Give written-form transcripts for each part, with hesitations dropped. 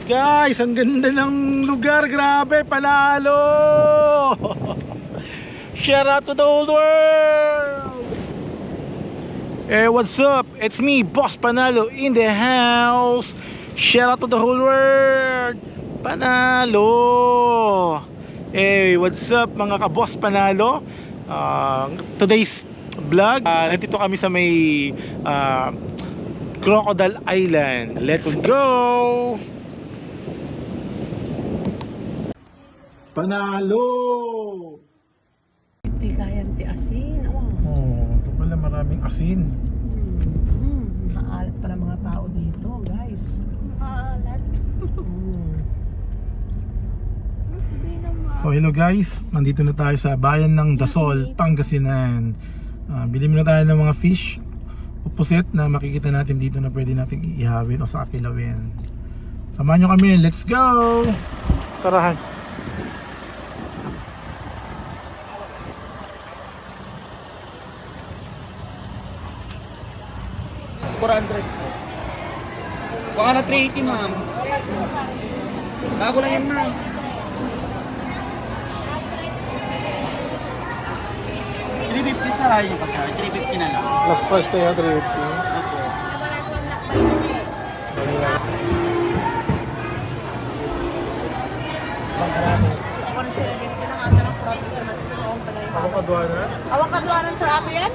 Guys, ang ganda ng lugar, grabe, panalo! Shout out to the whole world! Hey, what's up? It's me, Boss Panalo in the house. Shout out to the whole world. Panalo. Hey, what's up mga ka-Boss Panalo? Today's vlog, nandito kami sa may Crocodile Island. Let's go! Panalo! Hindi kayang tiasin. Oh, ito pala maraming asin. Nakaalat pala mga tao dito, guys. Nakaalat. So hello guys, nandito na tayo sa bayan ng Dasol, Pangasinan. Bili muna tayo ng mga fish o puset na makikita natin dito na pwede nating iihawin o sa kilawin. Samahan nyo kami, let's go! Tarahan. Baka na 380 ma'am. Bago lang yan ma'am. $350 sa rayo pa sir. $350 na lang. Last price tayo, 350. Ako na sila din pinakanta ng product na matulungan pala yung Ako kadwana? awang kadwanan sir ato yan?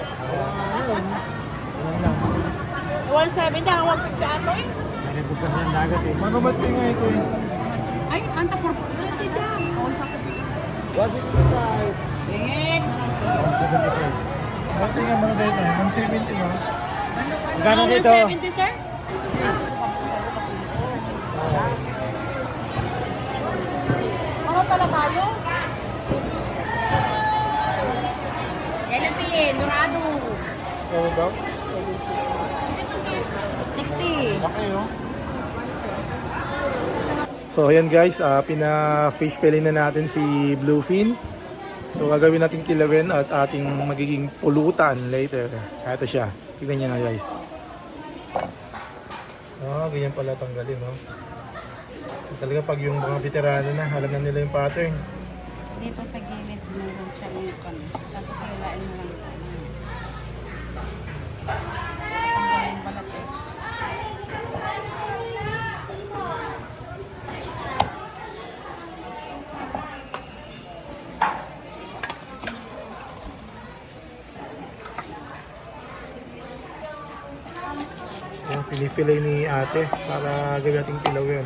170 ang 150 ato eh. Ano ba't tingay ko yun? Ay, anta for 20 lang. O, isang kapi. 165. Tingin. 175. Ba't tingay mo na dito? 170 nga. Gano dito? 170 sir? Ano talaga kayo? LP, Dorado. Ano daw? 60. Laki oh. So ayan guys, pina-fish fillet na natin si Bluefin. So gagawin natin kilawin at ating magiging pulutan later. Ito siya. Tignan niyo na guys. Ganyan pala tanggalin, no? Talaga pag yung mga veterano na, alam na nila yung pattern. Dito sa gilid meron siya yung kan. Tapos hilain mo lang. Tanggalin balat eh. Yung pinifilay ni ate para gagating kilawin.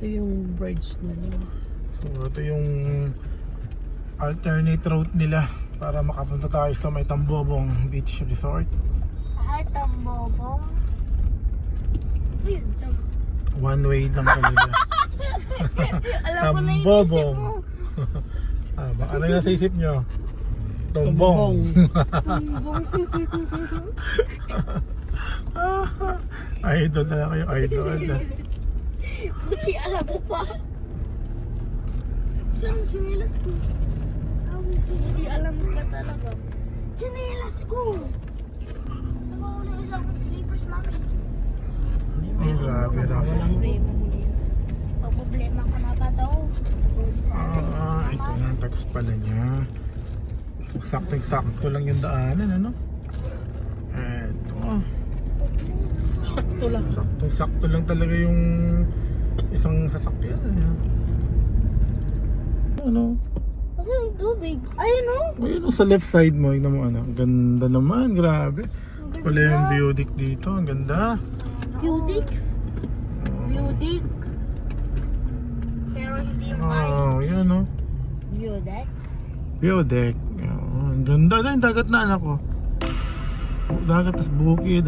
Ito yung bridge nila. So ito yung alternate route nila para makapunta tayo sa may Tambobong Beach Resort. Ay, tambobong. One way lang talaga. Alam ko na yung isip Tambobong. mo. Baka ano yung nasa isip nyo? Tombong. Idol na kayo, idol. Buti alam mo pa. Saan ang chinelas ko? Hindi alam mo pa talaga. Chinelas ko! Nakawala isang sleepers, mami. Ay, grabe raw. Pag problema ka na ba daw? Ito na, tagus pala niya. Sakto lang yung daanan, ano? Eto. Sakto lang. Sakto lang talaga yung isang sasakyan. Ano? Kasi yung tubig. Ayun o. Ayun sa left side mo, yun mo ano. Ang ganda naman, grabe. Ito pala yung view deck dito, ang ganda. Viewdicks. Viewdick. Pero hindi yung Yan o. Viewdeck. View deck. Ang ganda na yung dagat na anak ko. Dagat, tas bukid.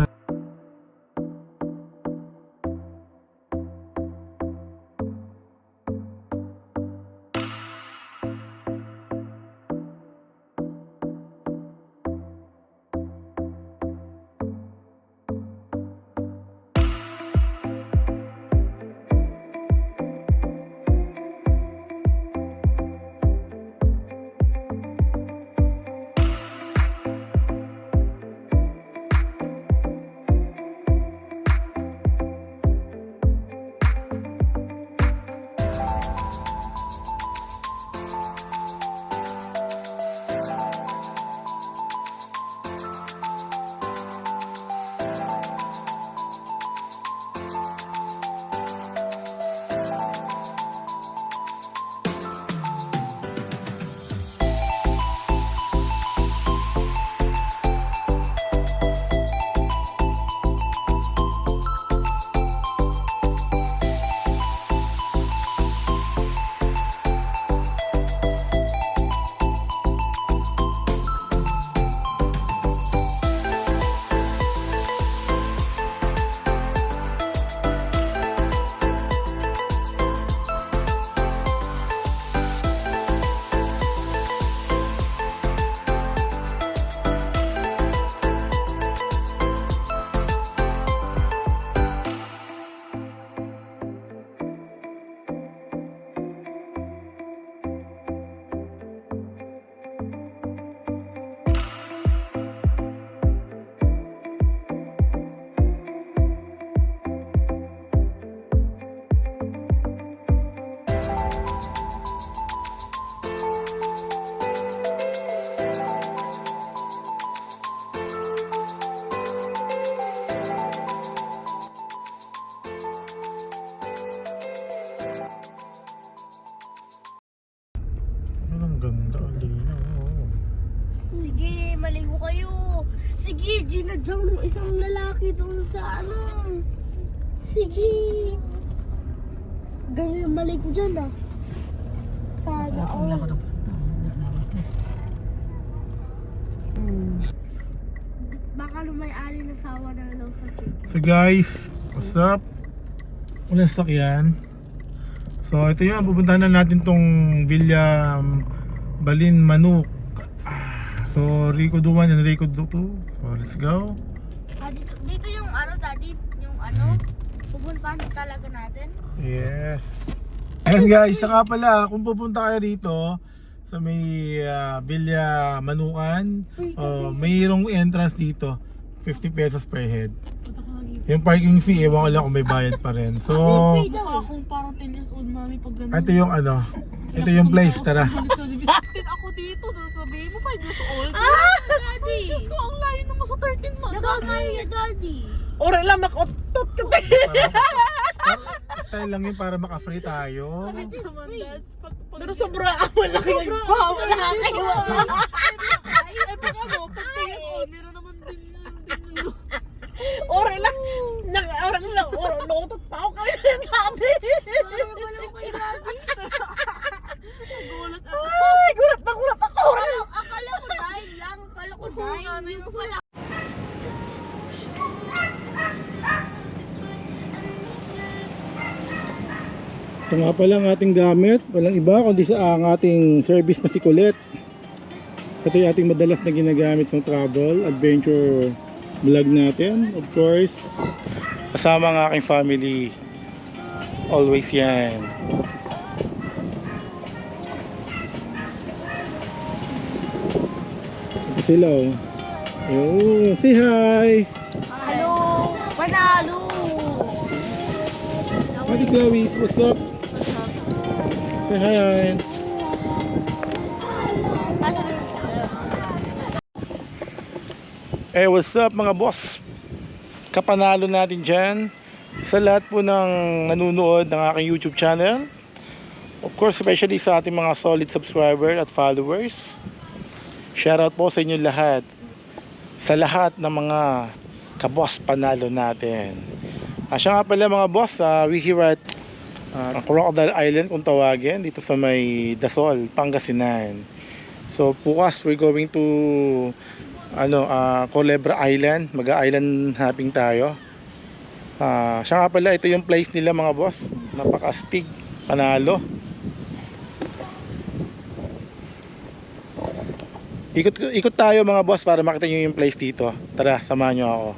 Sige, ginadyaw ng isang lalaki doon sa ano. Sige. Ganyan yung mali ko dyan ah. Sana Wala ko all. na punta. Wala na ako. Baka nung may-ari na sawa na lang sa chicken. So guys, what's up? Walang sakyan. So ito yun, pupuntahan na natin tong Villa Balin Manuk. So Rico Duman and Rico Dutu. So let's go. Ah, dito yung ano, daddy, yung ano, pupuntahan talaga natin. Yes. Ayan guys, saka pala kung pupunta kayo dito sa may Villa Manukan, mayroong entrance dito, 50 pesos per head. Yung parking fee, ewan ko lang kung may bayad pa rin. So, Akong parang 10 years old, mami, pag ganun. ito yung ano, ito yung place, tara. 16 ako dito, sabihin mo 5 years old. Daddy! Diyos ko, ang layo naman sa 13 months. Nakakaya, daddy. Ora lang, nakotot ka din. Style lang yun para maka-free tayo. It is free. Pero sobra ako laki yung power natin. Ay, Pag ano, pag 10 years old, meron naman din yun. Ora lang, nakotot pa ako kami ng sabi. Parang wala ko kay daddy. Gulat ako. Ay, gulat na gulat ako. Akala ko dahil lang. Akala ko dahil. Yung pala. Ito nga pala ang ating gamit, walang iba kundi sa ang ating service na si Colette. Ito yung ating madalas na ginagamit sa travel, adventure vlog natin. Of course, kasama ang aking family. Always yan. Ito sila oh. Oh, say hi! Hello! Panalo! Howdy Chloe, what's up? Say hi! Eh, what's up mga boss? Kapanalo natin dyan sa lahat po ng nanonood ng aking YouTube channel. Of course, especially sa ating mga solid subscriber at followers. Shoutout po sa inyo lahat. Sa lahat ng mga kaboss panalo natin. Siya nga pala mga boss, we here at Crocodile Island kung tawagin, dito sa may Dasol, Pangasinan. So bukas we're going to Culebra Island, mag-island hopping tayo. Siya nga pala, ito yung place nila mga boss, napaka-astig, panalo. Ikot tayo mga boss para makita nyo yung place dito. Tara, samahan nyo ako.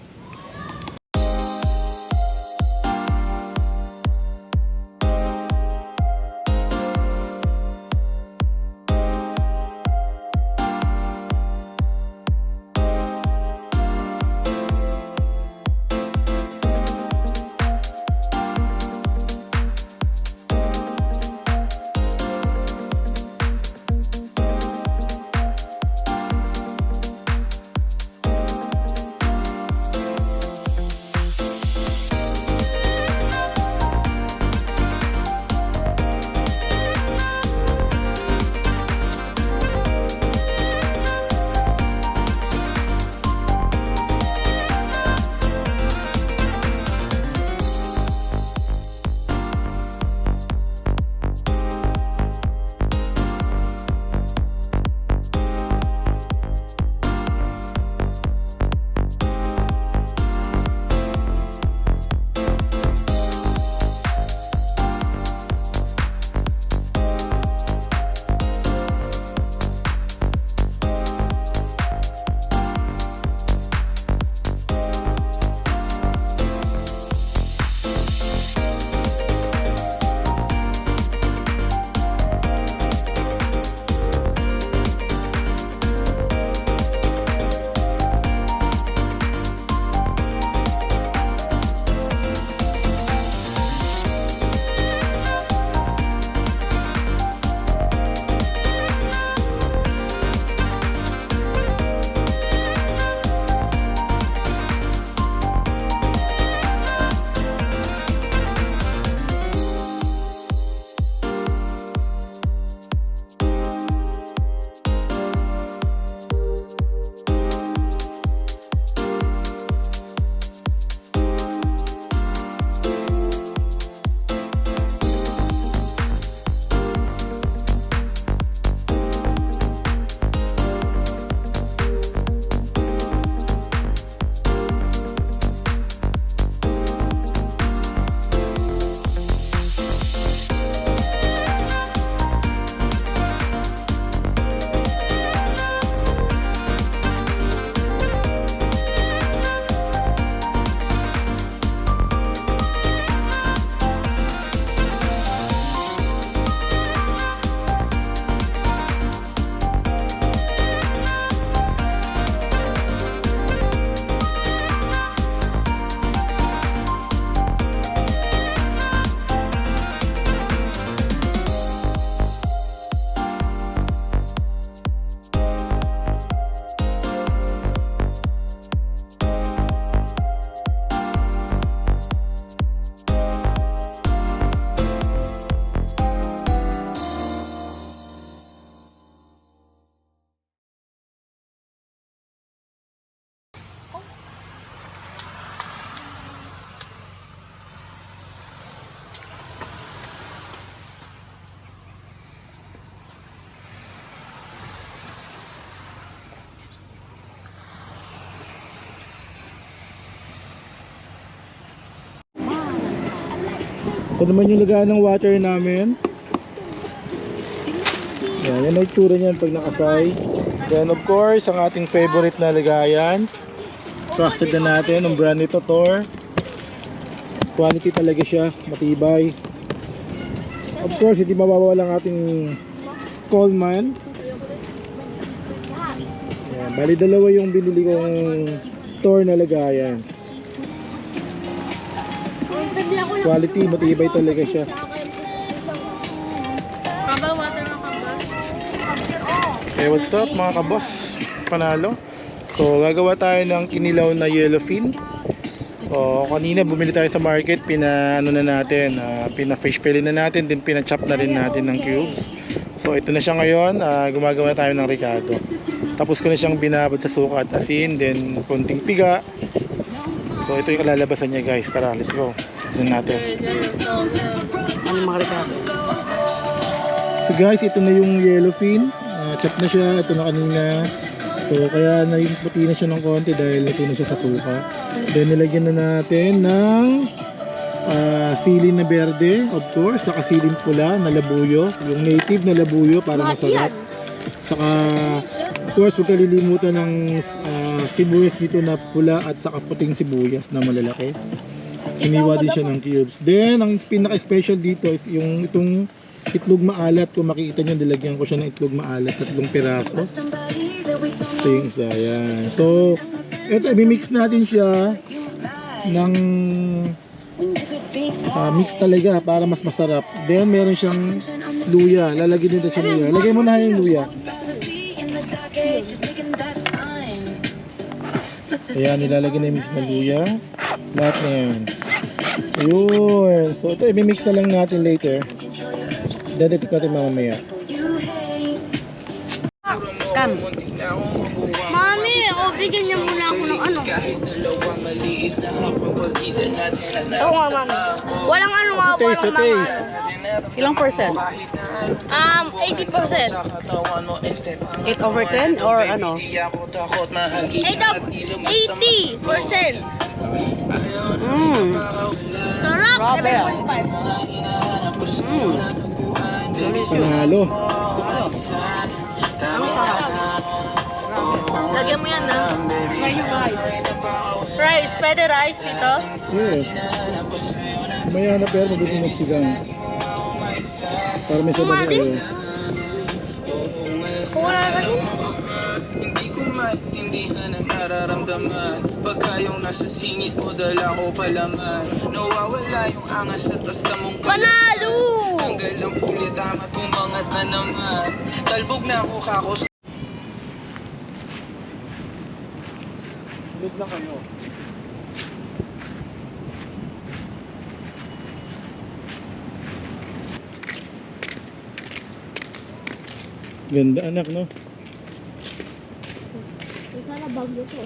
Ito naman yung lagayan ng water namin. Yan ang itsura niyan pag nakasay. Then of course, ang ating favorite na lagayan. Trusted na natin, ang brand nito, Thor. Quality talaga siya, matibay. Of course, hindi mawawala ang ating Coleman. Yan, bali dalawa yung binili kong Thor na lagayan. Quality, matibay talaga siya. Okay, what's up mga kaboss? Panalo. So, gagawa tayo ng kinilaw na yellowfin. So, kanina bumili tayo sa market, pina-ano na natin, pina-fish fillet na natin, din pina-chop na rin natin ng cubes. So, ito na siya ngayon, gumagawa tayo ng ricado. Tapos ko na siyang binabad sa suka at asin, then konting piga. So, ito yung kalalabasan niya guys. Tara, let's go. Tignan natin. Ano mga ricado? So guys, ito na yung yellowfin. Chop na siya, ito na kanina. So kaya puti na siya ng konti dahil ito na siya sa suka. Then nilagyan na natin ng sili na berde, of course, saka siling pula na labuyo, yung native na labuyo para masarap. Saka of course, huwag kalilimutan ng sibuyas dito na pula at saka puting sibuyas na malalaki. Iniwa din siya ng cubes. Then ang pinaka-special dito is yung itong itlog maalat. Kung makikita nyo, nilagyan ko siya ng itlog maalat, 3 piraso. Ito yung isa, yan. So, ito, i-mix natin siya ng mix talaga para mas masarap. Then, meron siyang luya. Lalagyan din siya ng luya. Lagay mo na yung luya. Ayan, nilalagyan na yung mix ng luya. Lahat na yan. Ayun. So, ito, i-mix na lang natin later. Dadatik natin mamamaya. Kam. Mami, bigyan niya muna ako ng ano. Oo nga, mami. Walang ano nga, Taste, walang mga taste. Ilang percent? 80%. 8 over 10 or ano? 80%. Sarap, Grabe. 7.5. Panalo. Lagyan mo yan, ha? Rice, pwede rice dito? Yes. Maya na pero magiging magsigang. Para may sabaw Umati? kayo. Kung wala ka dito. Hindi ko maintindihan ang nararamdaman pagka yung nasa singit mo dala ko palaman. Nawawala yung angas sa tasta mong Panalo! tanggal ang pulit amat umangat na naman. Talbog na ako kakos. Load lang kayo. Ganda anak, no? Sana bagyo to.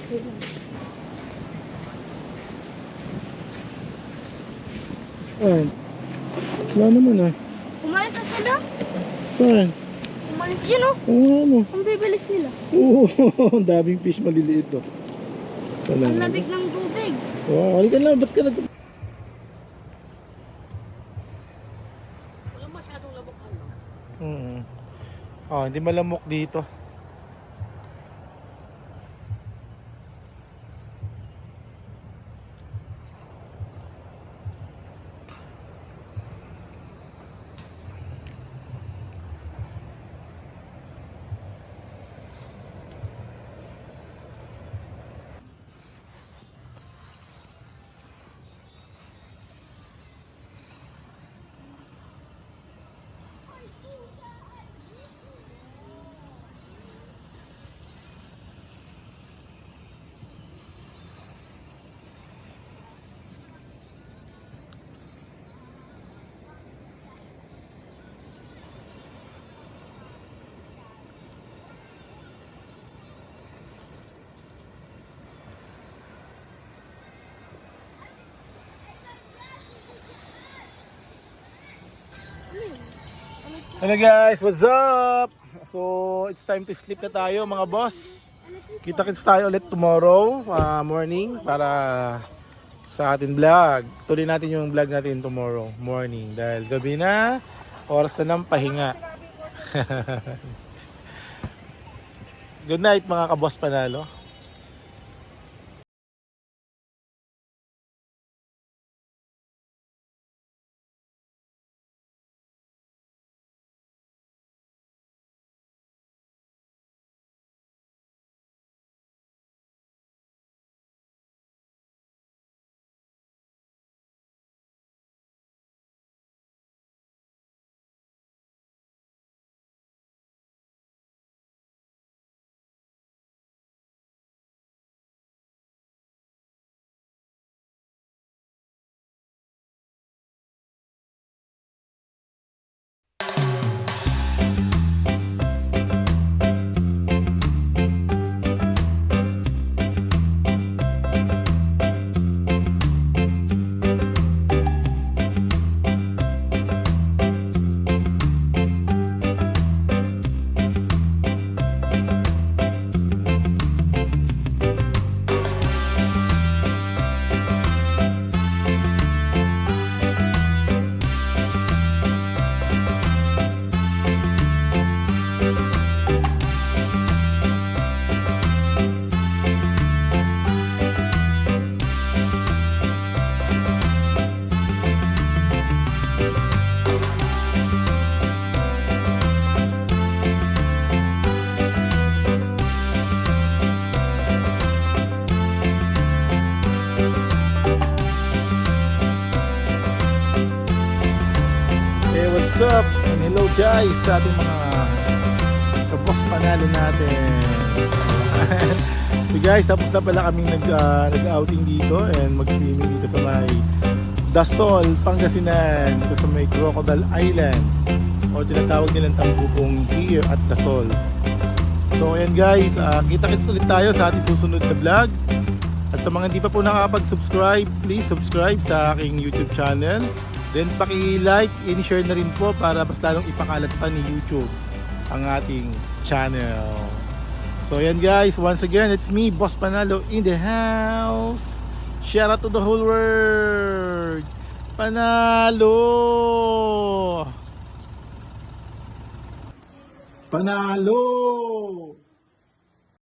Ah, wala naman ah. Kumalis na sila? Saan? Kumalis. Yun o. Oo nga mo. Ang bibilis nila. Oo, ang daming fish maliliit to. Ang labig ng tubig. Wow, halika na, ba't ka nag... Wala masyadong labok ano. Hindi malamok dito. Hello guys, what's up? So, it's time to sleep na tayo mga boss. Kita-kits tayo ulit tomorrow morning para sa ating vlog. Tuloy natin yung vlog natin tomorrow morning dahil gabi na, oras na ng pahinga. Good night mga kaboss panalo. What's up? And hello guys sa ating mga kaboss panalo natin. So guys, tapos na pala kami nag-outing dito and mag-swimming dito sa may Dasol, Pangasinan, dito sa may Crocodile Island o tinatawag nilang Tambupong here at Dasol. So ayan guys, kita-kits ulit tayo sa ating susunod na vlog. At sa mga hindi pa po nakakapag-subscribe, please subscribe sa aking YouTube channel. Then paki-like and share na rin po para mas lalong ipakalat pa ni YouTube ang ating channel. So ayan guys, once again, it's me, Boss Panalo in the house. Shout out to the whole world. Panalo! Panalo!